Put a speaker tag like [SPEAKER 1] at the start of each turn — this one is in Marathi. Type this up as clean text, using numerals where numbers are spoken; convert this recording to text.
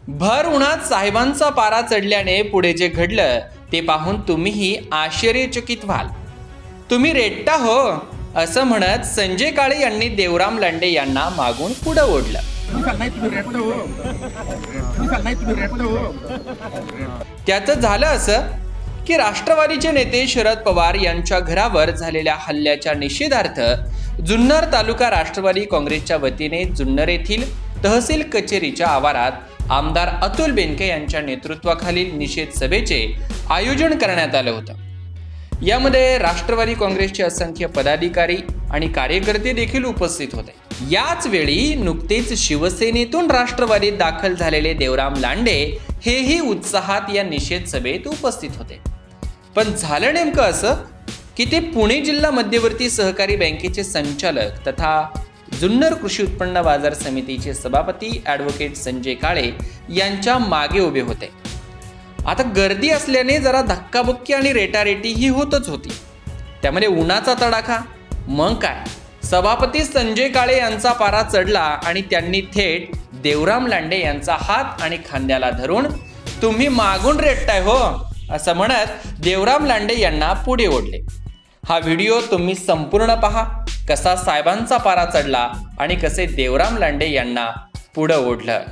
[SPEAKER 1] भर उन्हात साहेबांचा पारा चढल्याने पुढे जे घडलं ते पाहून तुम्हीही आश्चर्यचकित व्हाल। तुम्ही रेट्टा हो असं म्हणत संजय काळे यांनी देवराम लांडे यांना मागून पुढे ओढलं। त्याचं झालं असं की राष्ट्रवादीचे नेते शरद पवार यांच्या घरावर झालेल्या हल्ल्याच्या निषेधार्थ जुन्नर तालुका राष्ट्रवादी काँग्रेसच्या वतीने जुन्नर येथील तहसील कचेरीच्या आवारात आमदार अतुल बेनके यांच्या नेतृत्वाखालील निषेध सभेचे आयोजन करण्यात आलं होतं। यामध्ये राष्ट्रवादी काँग्रेसचे असंख्य पदाधिकारी आणि कार्यकर्ते देखील उपस्थित होते। याच वेळी नुकतेच शिवसेनेतून राष्ट्रवादीत दाखल झालेले देवराम लांडे हेही उत्साहात या निषेध सभेत उपस्थित होते। पण झालं नेमकं असं की ते पुणे जिल्हा मध्यवर्ती सहकारी बँकेचे संचालक तथा जुन्नर कृषी उत्पन्न बाजार समितीचे सभापती ॲडव्होकेट संजय काळे यांच्या मागे उभे होते। आता गर्दी असल्याने जरा धक्काबुक्की आणि रेटारेटी ही होतच होती। त्यामध्ये उन्हाचा तडाखा, मग काय, सभापती संजय काळे यांचा पारा चढला आणि त्यांनी थेट देवराम लांडे यांचा हात आणि खांद्याला धरून तुम्ही मागून रेटताय हो असं म्हणत देवराम लांडे यांना पुढे ओढले। हा व्हिडिओ तुम्ही संपूर्ण पहा, कसा साहेबांचा पारा चढला आणि कसे देवराम लांडे यांना पुढे ओढलं।